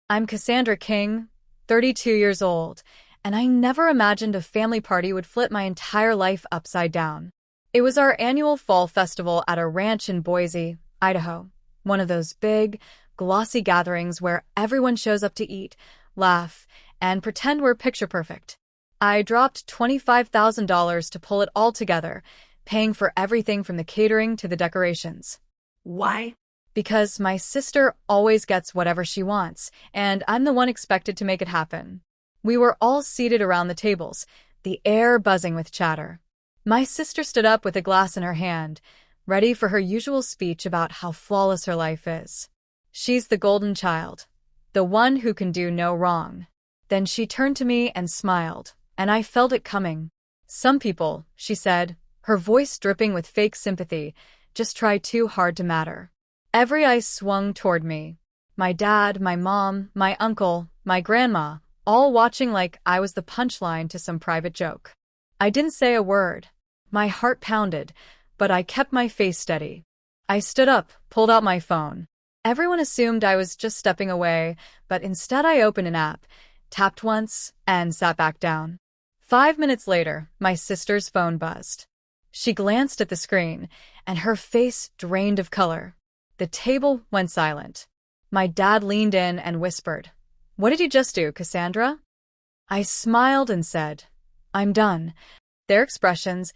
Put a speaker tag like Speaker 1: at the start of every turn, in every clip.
Speaker 1: I'm Cassandra King, 32 years old, and I never imagined a family party would flip my entire life upside down. It was our annual fall festival at a ranch in Boise, Idaho. One of those big, glossy gatherings where everyone shows up to eat, laugh, and pretend we're picture perfect. I dropped $25,000 to pull it all together, paying for everything from the catering to the decorations.
Speaker 2: Why?
Speaker 1: Because my sister always gets whatever she wants, and I'm the one expected to make it happen. We were all seated around the tables, the air buzzing with chatter. My sister stood up with a glass in her hand, ready for her usual speech about how flawless her life is. She's the golden child, the one who can do no wrong. Then she turned to me and smiled, and I felt it coming. Some people, she said, her voice dripping with fake sympathy, just try too hard to matter. Every eye swung toward me. My dad, my mom, my uncle, my grandma, all watching like I was the punchline to some private joke. I didn't say a word. My heart pounded, but I kept my face steady. I stood up, pulled out my phone. Everyone assumed I was just stepping away, but instead I opened an app, tapped once, and sat back down. 5 minutes later, my sister's phone buzzed. She glanced at the screen, and her face drained of color. The table went silent. My dad leaned in and whispered, "What did you just do, Cassandra?" I smiled and said, "I'm done." Their expressions,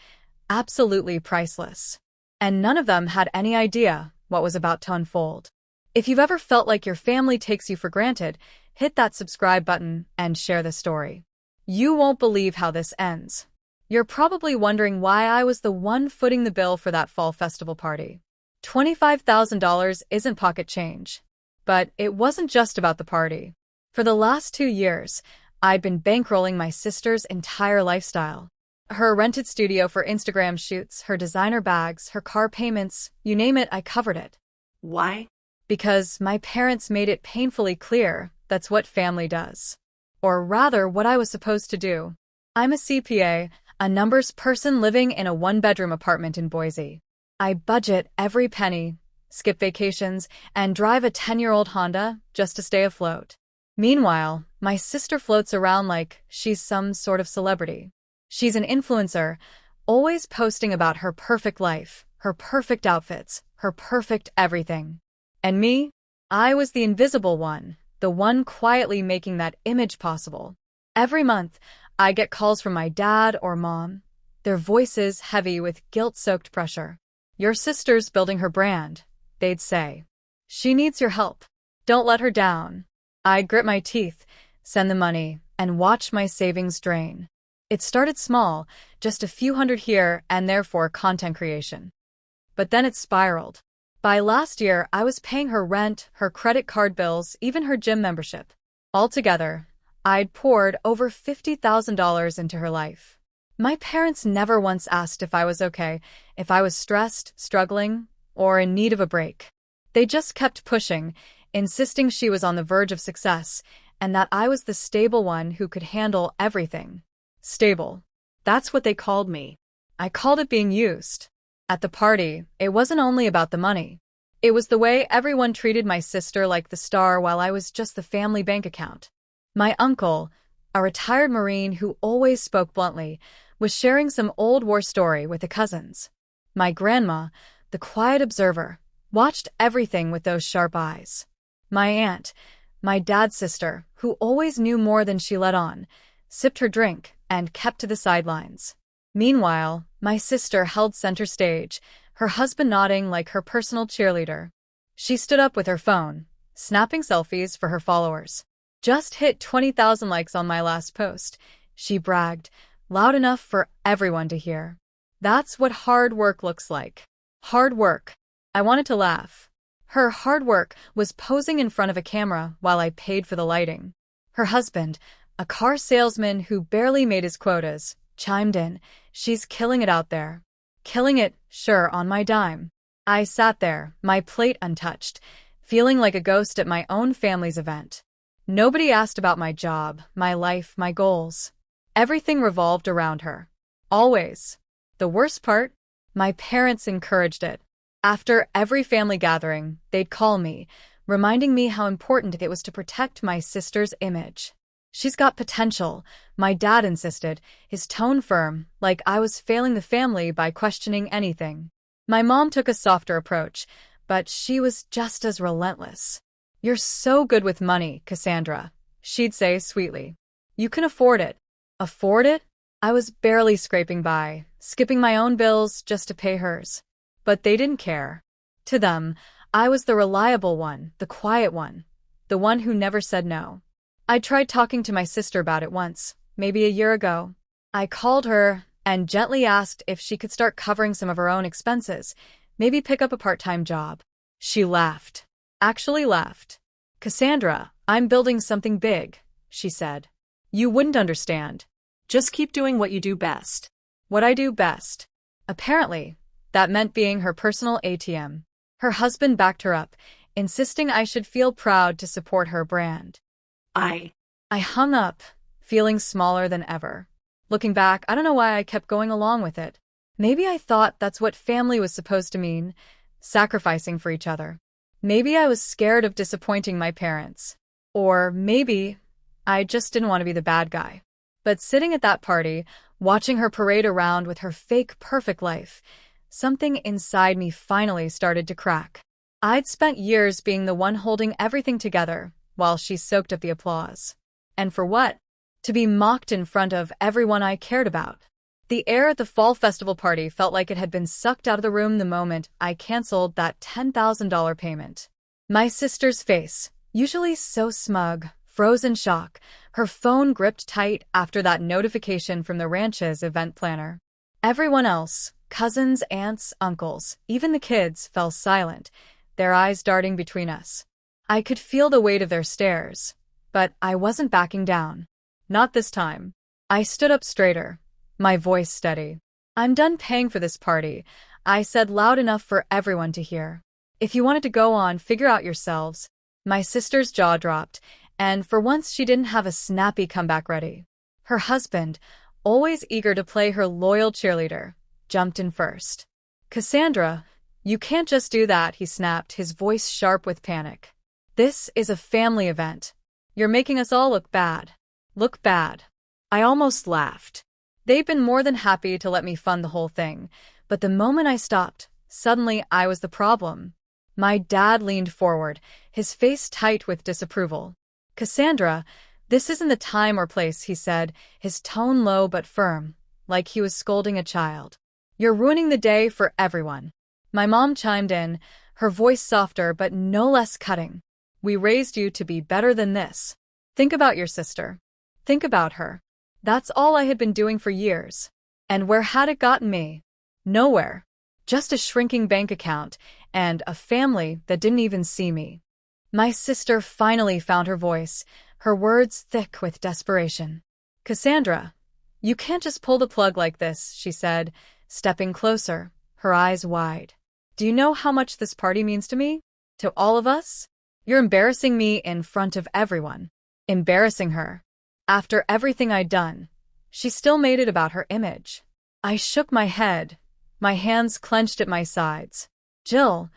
Speaker 1: absolutely priceless. And none of them had any idea what was about to unfold. If you've ever felt like your family takes you for granted, hit that subscribe button and share the story. You won't believe how this ends. You're probably wondering why I was the one footing the bill for that fall festival party. $25,000 isn't pocket change. But it wasn't just about the party. For the last 2 years, I'd been bankrolling my sister's entire lifestyle. Her rented studio for Instagram shoots, her designer bags, her car payments, you name it, I covered it.
Speaker 2: Why?
Speaker 1: Because my parents made it painfully clear that's what family does. Or rather, what I was supposed to do. I'm a CPA, a numbers person living in a one-bedroom apartment in Boise. I budget every penny, skip vacations, and drive a 10-year-old Honda just to stay afloat. Meanwhile, my sister floats around like she's some sort of celebrity. She's an influencer, always posting about her perfect life, her perfect outfits, her perfect everything. And me? I was the invisible one, the one quietly making that image possible. Every month, I get calls from my dad or mom, their voices heavy with guilt-soaked pressure. "Your sister's building her brand," they'd say. "She needs your help. Don't let her down." I'd grit my teeth, send the money, and watch my savings drain. It started small, just a few hundred here and there for content creation. But then it spiraled. By last year, I was paying her rent, her credit card bills, even her gym membership. Altogether, I'd poured over $50,000 into her life. My parents never once asked if I was okay, if I was stressed, struggling, or in need of a break. They just kept pushing, insisting she was on the verge of success, and that I was the stable one who could handle everything. Stable. That's what they called me. I called it being used. At the party, it wasn't only about the money. It was the way everyone treated my sister like the star while I was just the family bank account. My uncle, a retired Marine who always spoke bluntly, was sharing some old war story with the cousins. My grandma, the quiet observer, watched everything with those sharp eyes. My aunt, my dad's sister, who always knew more than she let on, sipped her drink and kept to the sidelines. Meanwhile, my sister held center stage, her husband nodding like her personal cheerleader. She stood up with her phone, snapping selfies for her followers. "Just hit 20,000 likes on my last post," she bragged, loud enough for everyone to hear. That's what hard work looks like. Hard work. I wanted to laugh. Her hard work was posing in front of a camera while I paid for the lighting. Her husband, a car salesman who barely made his quotas, chimed in, "She's killing it out there." Killing it, sure, on my dime. I sat there, my plate untouched, feeling like a ghost at my own family's event. Nobody asked about my job, my life, my goals. Everything revolved around her. Always. The worst part? My parents encouraged it. After every family gathering, they'd call me, reminding me how important it was to protect my sister's image. "She's got potential," my dad insisted, his tone firm, like I was failing the family by questioning anything. My mom took a softer approach, but she was just as relentless. "You're so good with money, Cassandra," she'd say sweetly. "You can afford it." Afford it? I was barely scraping by, skipping my own bills just to pay hers. But they didn't care. To them, I was the reliable one, the quiet one, the one who never said no. I tried talking to my sister about it once, maybe a year ago. I called her and gently asked if she could start covering some of her own expenses, maybe pick up a part-time job. She laughed. Actually laughed. "Cassandra, I'm building something big," she said. "You wouldn't understand. Just keep doing what you do best." What I do best. Apparently, that meant being her personal ATM. Her husband backed her up, insisting I should feel proud to support her brand. I hung up, feeling smaller than ever. Looking back, I don't know why I kept going along with it. Maybe I thought that's what family was supposed to mean, sacrificing for each other. Maybe I was scared of disappointing my parents. Or maybe I just didn't want to be the bad guy. But sitting at that party, watching her parade around with her fake perfect life, something inside me finally started to crack. I'd spent years being the one holding everything together, while she soaked up the applause. And for what? To be mocked in front of everyone I cared about. The air at the fall festival party felt like it had been sucked out of the room the moment I canceled that $10,000 payment. My sister's face, usually so smug, froze in shock, her phone gripped tight after that notification from the ranch's event planner. Everyone else, cousins, aunts, uncles, even the kids, fell silent, their eyes darting between us. I could feel the weight of their stares, but I wasn't backing down. Not this time. I stood up straighter, my voice steady. "I'm done paying for this party," I said loud enough for everyone to hear. "If you wanted to go on, figure out yourselves." My sister's jaw dropped, and for once she didn't have a snappy comeback ready. Her husband, always eager to play her loyal cheerleader, jumped in first. "Cassandra, you can't just do that," he snapped, his voice sharp with panic. "This is a family event. You're making us all look bad." Look bad. I almost laughed. They'd been more than happy to let me fund the whole thing, but the moment I stopped, suddenly I was the problem. My dad leaned forward, his face tight with disapproval. "Cassandra, this isn't the time or place," he said, his tone low but firm, like he was scolding a child. "You're ruining the day for everyone." My mom chimed in, her voice softer but no less cutting. "We raised you to be better than this. Think about your sister. Think about her." That's all I had been doing for years. And where had it gotten me? Nowhere. Just a shrinking bank account and a family that didn't even see me. My sister finally found her voice, her words thick with desperation. "Cassandra, you can't just pull the plug like this," she said, stepping closer, her eyes wide. "Do you know how much this party means to me? To all of us? You're embarrassing me in front of everyone." Embarrassing her. After everything I'd done, she still made it about her image. I shook my head, my hands clenched at my sides. "Jill,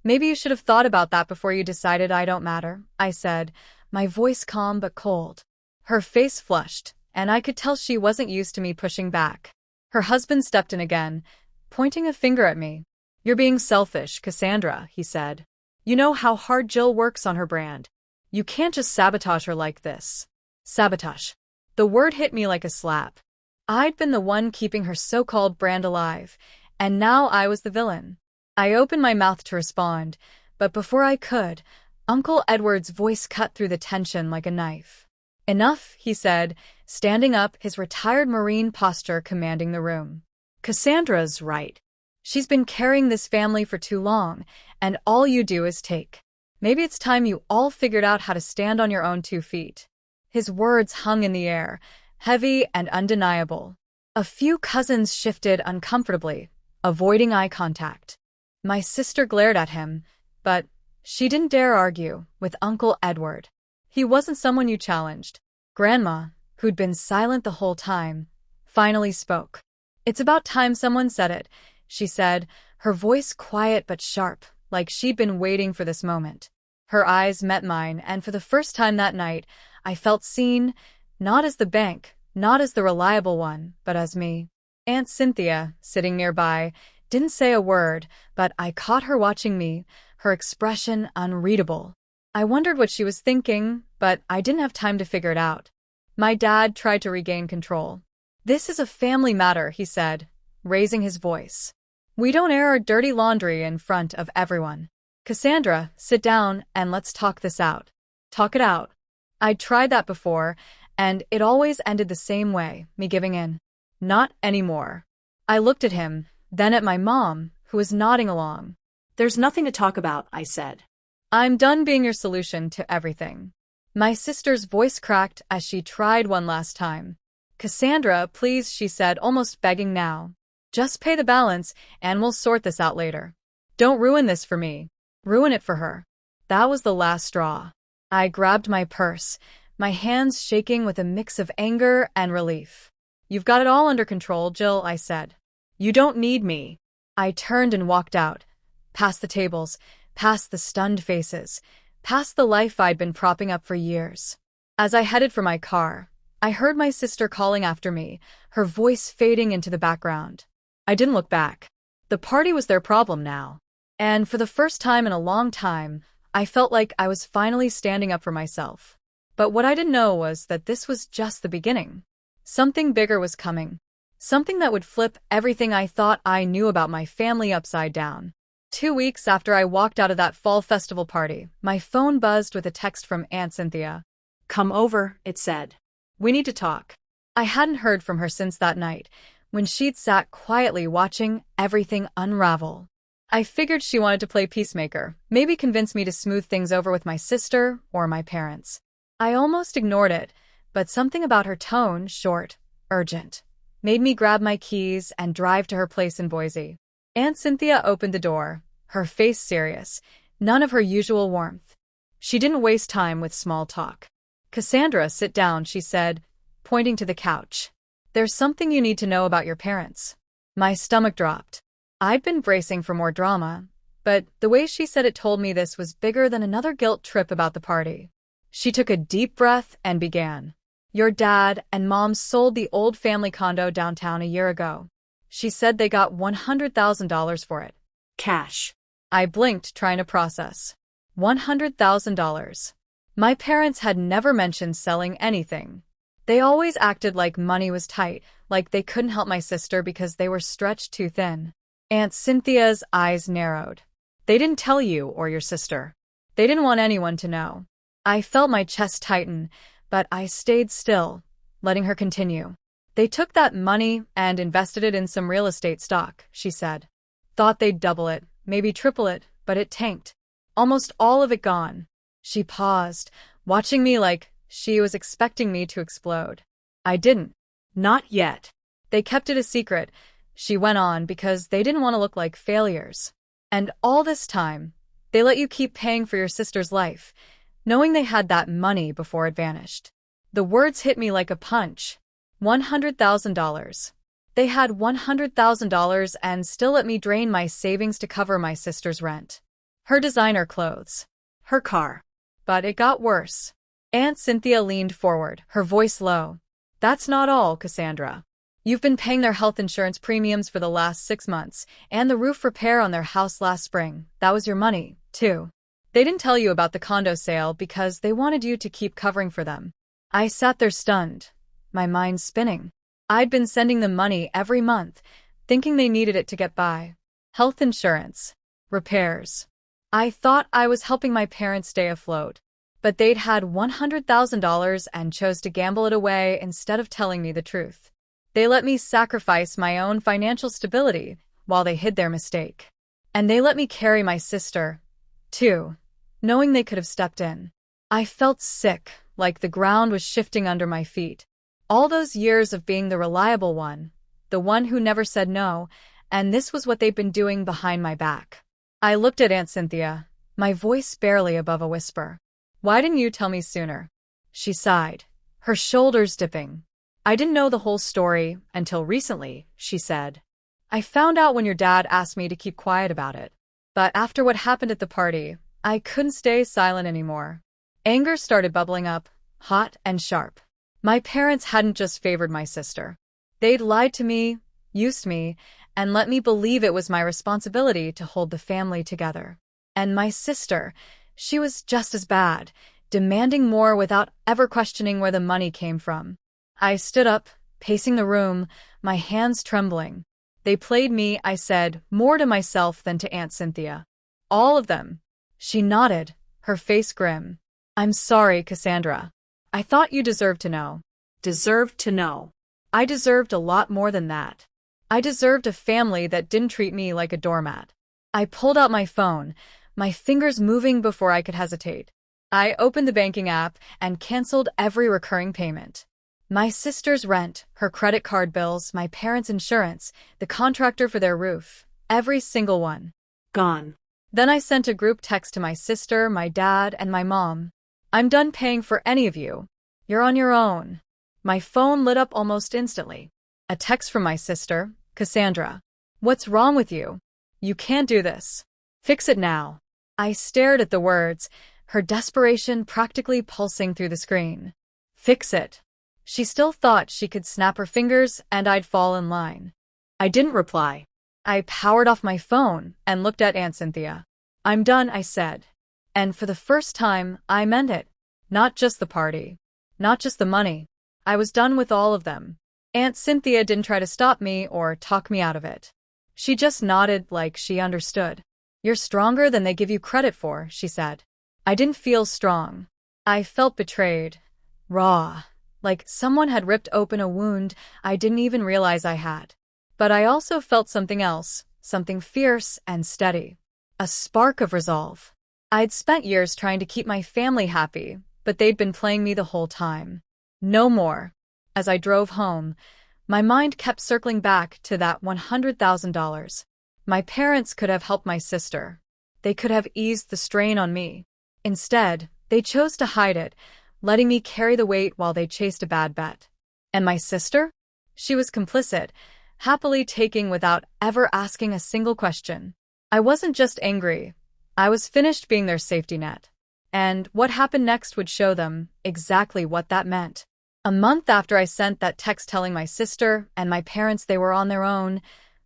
Speaker 1: maybe you should have thought about that before you decided I don't matter," I said, my voice calm but cold. Her face flushed, and I could tell she wasn't used to me pushing back. Her husband stepped in again, pointing a finger at me. "You're being selfish, Cassandra," he said. "You know how hard Jill works on her brand. You can't just sabotage her like this." Sabotage. The word hit me like a slap. I'd been the one keeping her so-called brand alive, and now I was the villain. I opened my mouth to respond, but before I could, Uncle Edward's voice cut through the tension like a knife. "Enough," he said, standing up, his retired Marine posture commanding the room. "Cassandra's right. She's been carrying this family for too long, and all you do is take. Maybe it's time you all figured out how to stand on your own 2 feet. His words hung in the air, heavy and undeniable. A few cousins shifted uncomfortably, avoiding eye contact. My sister glared at him, but she didn't dare argue with Uncle Edward. He wasn't someone you challenged. Grandma, who'd been silent the whole time, finally spoke. "It's about time someone said it," she said, her voice quiet but sharp, like she'd been waiting for this moment. Her eyes met mine, and for the first time that night, I felt seen, not as the bank, not as the reliable one, but as me. Aunt Cynthia, sitting nearby, didn't say a word, but I caught her watching me, her expression unreadable. I wondered what she was thinking, but I didn't have time to figure it out. My dad tried to regain control. "This is a family matter," he said, raising his voice. "We don't air our dirty laundry in front of everyone. Cassandra, sit down and let's talk this out." Talk it out. I'd tried that before, and it always ended the same way, me giving in. Not anymore. I looked at him, then at my mom, who was nodding along.
Speaker 2: "There's nothing to talk about," I said.
Speaker 1: "I'm done being your solution to everything." My sister's voice cracked as she tried one last time. "Cassandra, please," she said, almost begging now. "Just pay the balance, and we'll sort this out later. Don't ruin this for me. Ruin it for her." That was the last straw. I grabbed my purse, my hands shaking with a mix of anger and relief. "You've got it all under control, Jill," I said. "You don't need me." I turned and walked out, past the tables, past the stunned faces, past the life I'd been propping up for years. As I headed for my car, I heard my sister calling after me, her voice fading into the background. I didn't look back. The party was their problem now. And for the first time in a long time, I felt like I was finally standing up for myself. But what I didn't know was that this was just the beginning. Something bigger was coming. Something that would flip everything I thought I knew about my family upside down. 2 weeks after I walked out of that fall festival party, my phone buzzed with a text from Aunt Cynthia.
Speaker 2: "Come over," it said.
Speaker 1: "We need to talk." I hadn't heard from her since that night, when she'd sat quietly watching everything unravel. I figured she wanted to play peacemaker, maybe convince me to smooth things over with my sister or my parents. I almost ignored it, but something about her tone, short, urgent, made me grab my keys and drive to her place in Boise. Aunt Cynthia opened the door, her face serious, none of her usual warmth. She didn't waste time with small talk. "Cassandra, sit down," she said, pointing to the couch. "There's something you need to know about your parents." My stomach dropped. I'd been bracing for more drama, but the way she said it told me this was bigger than another guilt trip about the party. She took a deep breath and began. "Your dad and mom sold the old family condo downtown a year ago. She said they got $100,000 for it."
Speaker 2: "Cash."
Speaker 1: I blinked, trying to process. $100,000. My parents had never mentioned selling anything. They always acted like money was tight, like they couldn't help my sister because they were stretched too thin. Aunt Cynthia's eyes narrowed. "They didn't tell you or your sister. They didn't want anyone to know." I felt my chest tighten, but I stayed still, letting her continue. "They took that money and invested it in some real estate stock," she said. "Thought they'd double it, maybe triple it, but it tanked. Almost all of it gone." She paused, watching me like she was expecting me to explode. I didn't. "Not yet. They kept it a secret," she went on, "because they didn't want to look like failures. And all this time, they let you keep paying for your sister's life, knowing they had that money before it vanished." The words hit me like a punch. $100,000. They had $100,000 and still let me drain my savings to cover my sister's rent. Her designer clothes. Her car. But it got worse. Aunt Cynthia leaned forward, her voice low. "That's not all, Cassandra. You've been paying their health insurance premiums for the last 6 months, and the roof repair on their house last spring. That was your money, too. They didn't tell you about the condo sale because they wanted you to keep covering for them." I sat there stunned, my mind spinning. I'd been sending them money every month, thinking they needed it to get by. Health insurance. Repairs. I thought I was helping my parents stay afloat. But they'd had $100,000 and chose to gamble it away instead of telling me the truth. They let me sacrifice my own financial stability while they hid their mistake. And they let me carry my sister, too, knowing they could have stepped in. I felt sick, like the ground was shifting under my feet. All those years of being the reliable one, the one who never said no, and this was what they'd been doing behind my back. I looked at Aunt Cynthia, my voice barely above a whisper. "Why didn't you tell me sooner?" She sighed, her shoulders dipping. "I didn't know the whole story until recently," she said. "I found out when your dad asked me to keep quiet about it. But after what happened at the party, I couldn't stay silent anymore. Anger started bubbling up, hot and sharp. My parents hadn't just favored my sister. They'd lied to me, used me, and let me believe it was my responsibility to hold the family together. And my sister, she was just as bad, demanding more without ever questioning where the money came from. I stood up, pacing the room, my hands trembling. They played me, I said, more to myself than to Aunt Cynthia. All of them. She nodded, her face grim. I'm sorry, Cassandra. I thought you deserved to know.
Speaker 2: Deserved to know.
Speaker 1: I deserved a lot more than that. I deserved a family that didn't treat me like a doormat. I pulled out my phone, my fingers moving before I could hesitate. I opened the banking app and canceled every recurring payment. My sister's rent, her credit card bills, my parents' insurance, the contractor for their roof, every single one.
Speaker 2: Gone.
Speaker 1: Then I sent a group text to my sister, my dad, and my mom. I'm done paying for any of you. You're on your own. My phone lit up almost instantly. A text from my sister, Cassandra. What's wrong with you? You can't do this. Fix it now. I stared at the words, her desperation practically pulsing through the screen. Fix it. She still thought she could snap her fingers and I'd fall in line.
Speaker 2: I didn't reply.
Speaker 1: I powered off my phone and looked at Aunt Cynthia. I'm done, I said. And for the first time, I meant it. Not just the party. Not just the money. I was done with all of them. Aunt Cynthia didn't try to stop me or talk me out of it. She just nodded like she understood. You're stronger than they give you credit for, she said. I didn't feel strong. I felt betrayed. Raw. Like someone had ripped open a wound I didn't even realize I had. But I also felt something else, something fierce and steady. A spark of resolve. I'd spent years trying to keep my family happy, but they'd been playing me the whole time. No more. As I drove home, my mind kept circling back to that $100,000. My parents could have helped my sister. They could have eased the strain on me. Instead, they chose to hide it, letting me carry the weight while they chased a bad bet. And my sister? She was complicit, happily taking without ever asking a single question. I wasn't just angry. I was finished being their safety net. And what happened next would show them exactly what that meant. A month after I sent that text telling my sister and my parents they were on their own,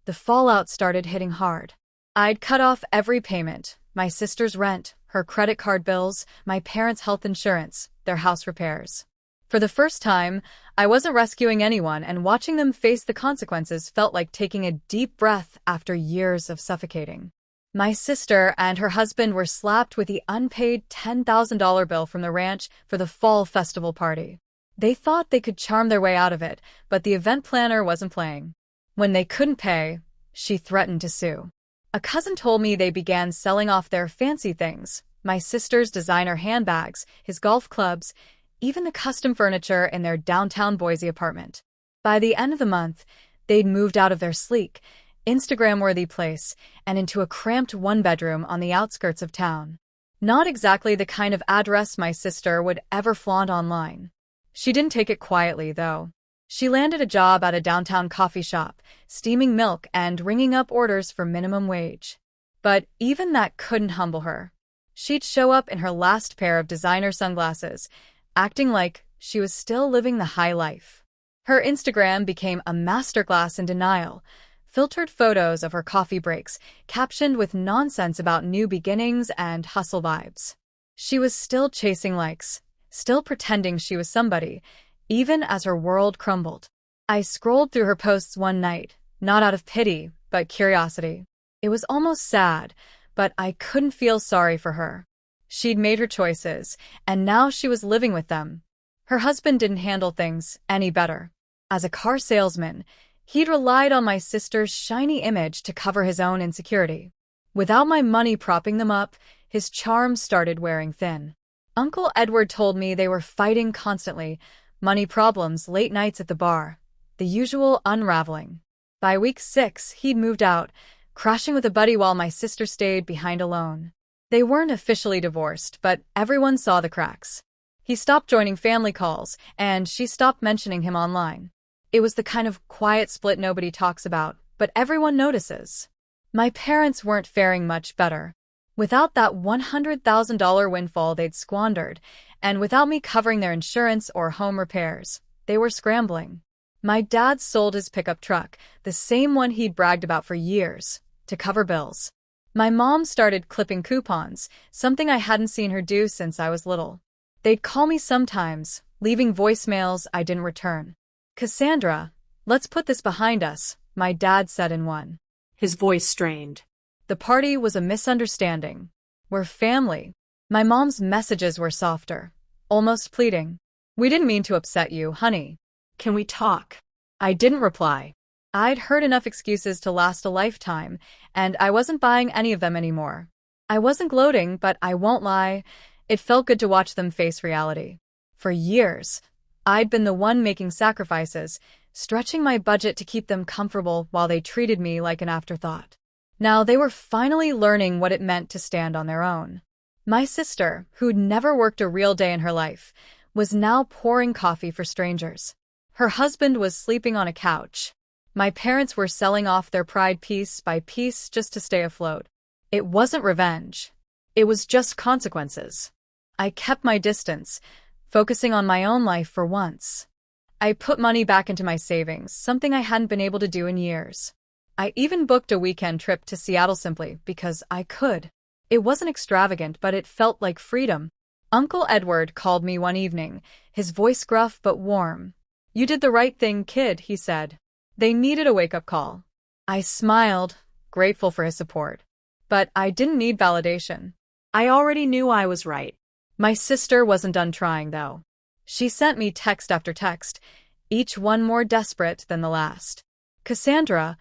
Speaker 1: the fallout started hitting hard. I'd cut off every payment, my sister's rent, her credit card bills, my parents' health insurance, their house repairs. For the first time, I wasn't rescuing anyone, and watching them face the consequences felt like taking a deep breath after years of suffocating. My sister and her husband were slapped with the unpaid $10,000 bill from the ranch for the fall festival party. They thought they could charm their way out of it, but the event planner wasn't playing. When they couldn't pay, she threatened to sue. A cousin told me they began selling off their fancy things, my sister's designer handbags, his golf clubs, even the custom furniture in their downtown Boise apartment. By the end of the month, they'd moved out of their sleek, Instagram-worthy place and into a cramped one-bedroom on the outskirts of town. Not exactly the kind of address my sister would ever flaunt online. She didn't take it quietly, though. She landed a job at a downtown coffee shop, steaming milk and ringing up orders for minimum wage. But even that couldn't humble her. She'd show up in her last pair of designer sunglasses, acting like she was still living the high life. Her Instagram became a masterclass in denial, filtered photos of her coffee breaks, captioned with nonsense about new beginnings and hustle vibes. She was still chasing likes, still pretending she was somebody, even as her world crumbled. I scrolled through her posts one night, not out of pity, but curiosity. It was almost sad, but I couldn't feel sorry for her. She'd made her choices, and now she was living with them. Her husband didn't handle things any better. As a car salesman, he'd relied on my sister's shiny image to cover his own insecurity. Without my money propping them up, his charm started wearing thin. Uncle Edward told me they were fighting constantly, money problems, late nights at the bar, the usual unraveling. By week 6, he'd moved out, crashing with a buddy while my sister stayed behind alone. They weren't officially divorced, but everyone saw the cracks. He stopped joining family calls, and she stopped mentioning him online. It was the kind of quiet split nobody talks about, but everyone notices. My parents weren't faring much better. Without that $100,000 windfall they'd squandered, and without me covering their insurance or home repairs, they were scrambling. My dad sold his pickup truck, the same one he'd bragged about for years, to cover bills. My mom started clipping coupons, something I hadn't seen her do since I was little. They'd call me sometimes, leaving voicemails I didn't return. "Cassandra, let's put this behind us," my dad said in one.
Speaker 2: His voice strained.
Speaker 1: The party was a misunderstanding. We're family. My mom's messages were softer, almost pleading. "We didn't mean to upset you, honey.
Speaker 2: Can we talk?
Speaker 1: I didn't reply. I'd heard enough excuses to last a lifetime, and I wasn't buying any of them anymore. I wasn't gloating, but I won't lie, it felt good to watch them face reality. For years, I'd been the one making sacrifices, stretching my budget to keep them comfortable while they treated me like an afterthought. Now they were finally learning what it meant to stand on their own. My sister, who'd never worked a real day in her life, was now pouring coffee for strangers. Her husband was sleeping on a couch. My parents were selling off their pride piece by piece just to stay afloat. It wasn't revenge. It was just consequences. I kept my distance, focusing on my own life for once. I put money back into my savings, something I hadn't been able to do in years. I even booked a weekend trip to Seattle simply because I could. It wasn't extravagant, but it felt like freedom. Uncle Edward called me one evening, his voice gruff but warm. "You did the right thing, kid," he said. They needed a wake-up call. I smiled, grateful for his support. But I didn't need validation.
Speaker 2: I already knew I was right.
Speaker 1: My sister wasn't done trying, though. She sent me text after text, each one more desperate than the last. "Cassandra,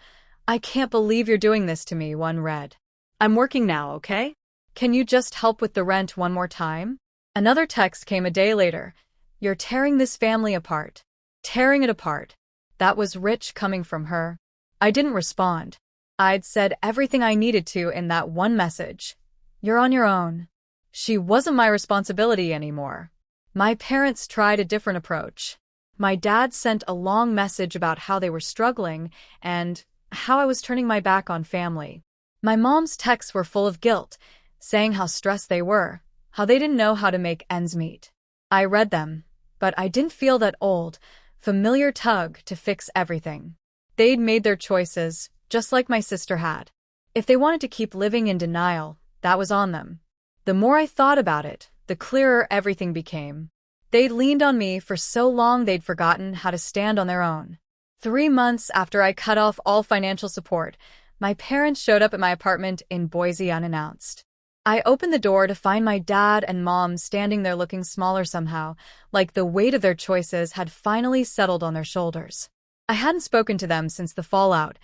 Speaker 1: I can't believe you're doing this to me," one read.
Speaker 2: "I'm working now, okay?
Speaker 1: "Can you just help with the rent one more time?" Another text came a day later. "You're tearing this family apart. Tearing it apart." That was rich coming from her. I didn't respond. I'd said everything I needed to in that one message. You're on your own. She wasn't my responsibility anymore. My parents tried a different approach. My dad sent a long message about how they were struggling and how I was turning my back on family. My mom's texts were full of guilt, saying how stressed they were, how they didn't know how to make ends meet. I read them, but I didn't feel that old, familiar tug to fix everything. They'd made their choices, just like my sister had. If they wanted to keep living in denial, that was on them. The more I thought about it, the clearer everything became. They'd leaned on me for so long they'd forgotten how to stand on their own. 3 months after I cut off all financial support, my parents showed up at my apartment in Boise unannounced. I opened the door to find my dad and mom standing there looking smaller somehow, like the weight of their choices had finally settled on their shoulders. I hadn't spoken to them since the fallout,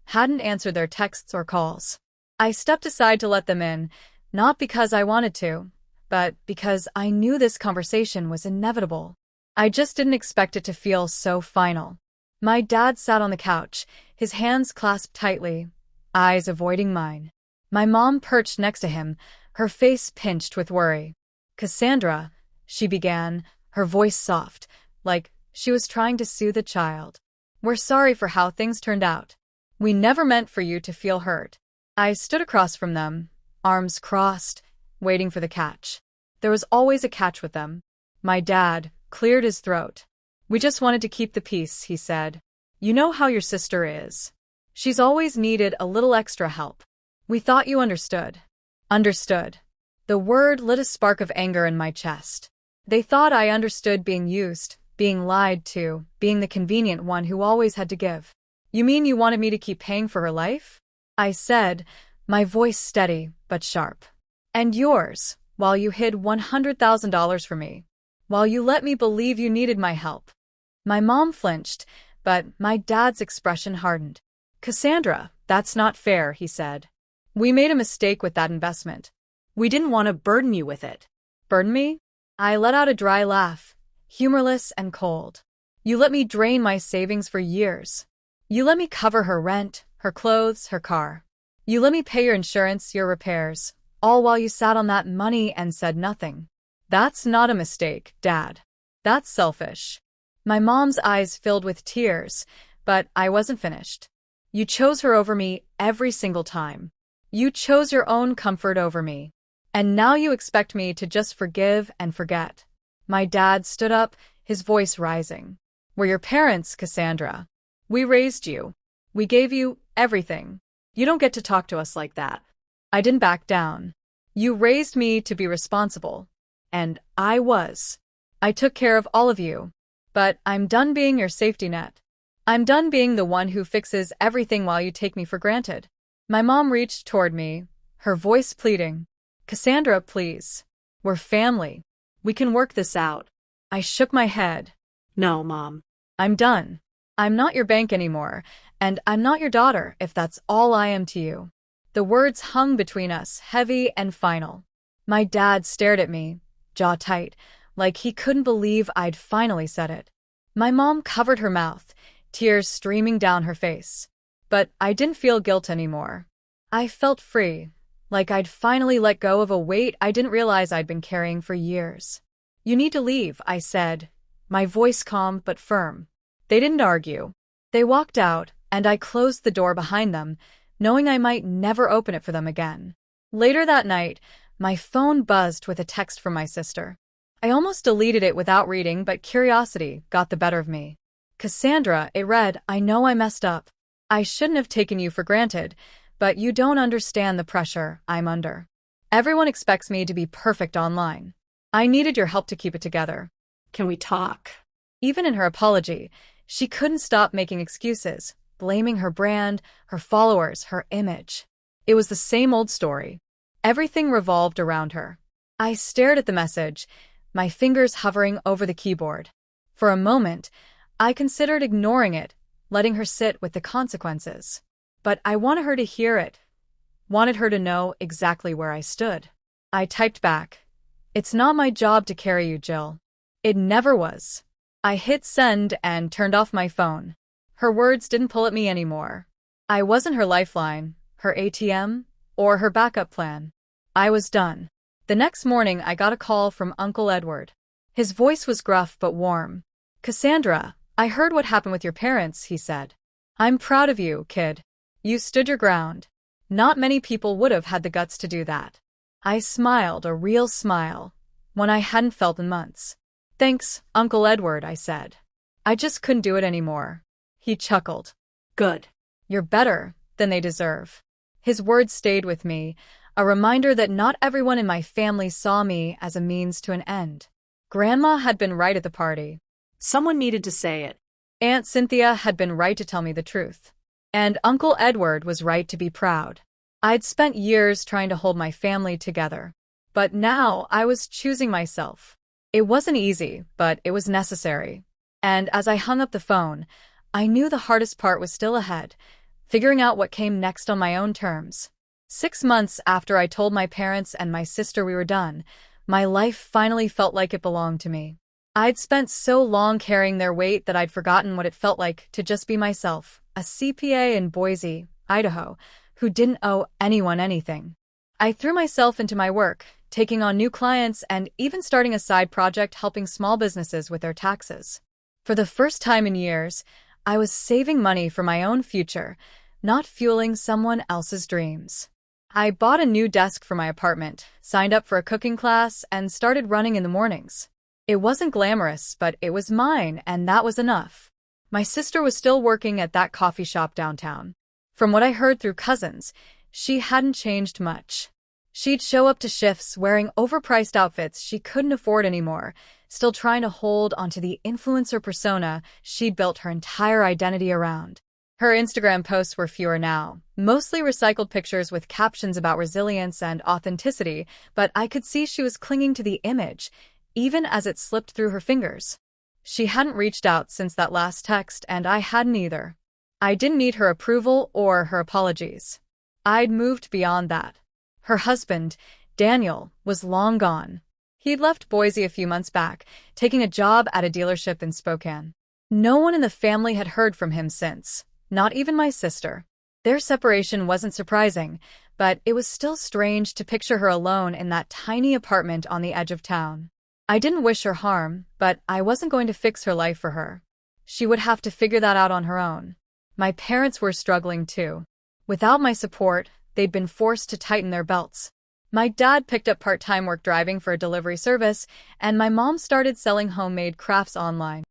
Speaker 1: hadn't answered their texts or calls. I stepped aside to let them in, not because I wanted to, but because I knew this conversation was inevitable. I just didn't expect it to feel so final. My dad sat on the couch, his hands clasped tightly, eyes avoiding mine. My mom perched next to him, her face pinched with worry. "Cassandra," she began, her voice soft, like she was trying to soothe a child. "We're sorry for how things turned out. We never meant for you to feel hurt." I stood across from them, arms crossed, waiting for the catch. There was always a catch with them. My dad cleared his throat. "We just wanted to keep the peace," he said. "You know how your sister is. She's always needed a little extra help. We thought you understood." Understood. The word lit a spark of anger in my chest. They thought I understood being used, being lied to, being the convenient one who always had to give. "You mean you wanted me to keep paying for her life?" I said, my voice steady but sharp. "And yours, while you hid $100,000 from me. While you let me believe you needed my help." My mom flinched, but my dad's expression hardened. "Cassandra, that's not fair," he said. "We made a mistake with that investment.
Speaker 2: We didn't want to burden you with it."
Speaker 1: "Burden me?" I let out a dry laugh, humorless and cold. "You let me drain my savings for years. You let me cover her rent, her clothes, her car. You let me pay your insurance, your repairs, all while you sat on that money and said nothing. That's not a mistake, Dad. That's selfish." My mom's eyes filled with tears, but I wasn't finished. "You chose her over me every single time. You chose your own comfort over me. And now you expect me to just forgive and forget. My dad stood up, his voice rising. We're your parents, Cassandra. We raised you. We gave you everything.
Speaker 2: You don't get to talk to us like that.
Speaker 1: I didn't back down. You raised me to be responsible. And I was. I took care of all of you. But I'm done being your safety net. I'm done being the one who fixes everything while you take me for granted. My mom reached toward me, her voice pleading. Cassandra, please. We're family.
Speaker 2: We can work this out.
Speaker 1: I shook my head.
Speaker 2: No, Mom.
Speaker 1: I'm done. I'm not your bank anymore, and I'm not your daughter if that's all I am to you. The words hung between us, heavy and final. My dad stared at me, jaw tight, like he couldn't believe I'd finally said it. My mom covered her mouth, tears streaming down her face. But I didn't feel guilt anymore. I felt free, like I'd finally let go of a weight I didn't realize I'd been carrying for years. You need to leave, I said, my voice calm but firm. They didn't argue. They walked out, and I closed the door behind them, knowing I might never open it for them again. Later that night, my phone buzzed with a text from my sister. I almost deleted it without reading, but curiosity got the better of me. Cassandra, it read, I know I messed up. I shouldn't have taken you for granted, but you don't understand the pressure I'm under. Everyone expects me to be perfect online. I needed your help to keep it together.
Speaker 2: Can we talk?
Speaker 1: Even in her apology, she couldn't stop making excuses, blaming her brand, her followers, her image. It was the same old story. Everything revolved around her. I stared at the message, my fingers hovering over the keyboard. For a moment, I considered ignoring it, letting her sit with the consequences. But I wanted her to hear it, wanted her to know exactly where I stood. I typed back, It's not my job to carry you, Jill. It never was. I hit send and turned off my phone. Her words didn't pull at me anymore. I wasn't her lifeline, her ATM, or her backup plan. I was done. The next morning, I got a call from Uncle Edward. His voice was gruff but warm. Cassandra, I heard what happened with your parents, he said. I'm proud of you, kid. You stood your ground. Not many people would have had the guts to do that. I smiled, a real smile, one I hadn't felt in months. Thanks, Uncle Edward, I said. I just couldn't do it anymore. He chuckled.
Speaker 2: Good.
Speaker 1: You're better than they deserve. His words stayed with me, a reminder that not everyone in my family saw me as a means to an end. Grandma had been right at the party.
Speaker 2: Someone needed to say it.
Speaker 1: Aunt Cynthia had been right to tell me the truth. And Uncle Edward was right to be proud. I'd spent years trying to hold my family together. But now I was choosing myself. It wasn't easy, but it was necessary. And as I hung up the phone, I knew the hardest part was still ahead, figuring out what came next on my own terms. 6 months after I told my parents and my sister we were done, my life finally felt like it belonged to me. I'd spent so long carrying their weight that I'd forgotten what it felt like to just be myself, a CPA in Boise, Idaho, who didn't owe anyone anything. I threw myself into my work, taking on new clients and even starting a side project helping small businesses with their taxes. For the first time in years, I was saving money for my own future, not fueling someone else's dreams. I bought a new desk for my apartment, signed up for a cooking class, and started running in the mornings. It wasn't glamorous, but it was mine, and that was enough. My sister was still working at that coffee shop downtown. From what I heard through cousins, she hadn't changed much. She'd show up to shifts wearing overpriced outfits she couldn't afford anymore, still trying to hold onto the influencer persona she'd built her entire identity around. Her Instagram posts were fewer now, mostly recycled pictures with captions about resilience and authenticity, but I could see she was clinging to the image, even as it slipped through her fingers. She hadn't reached out since that last text, and I hadn't either. I didn't need her approval or her apologies. I'd moved beyond that. Her husband, Daniel, was long gone. He'd left Boise a few months back, taking a job at a dealership in Spokane. No one in the family had heard from him since, not even my sister. Their separation wasn't surprising, but it was still strange to picture her alone in that tiny apartment on the edge of town. I didn't wish her harm, but I wasn't going to fix her life for her. She would have to figure that out on her own. My parents were struggling too. Without my support, they'd been forced to tighten their belts. My dad picked up part-time work driving for a delivery service, and my mom started selling homemade crafts online.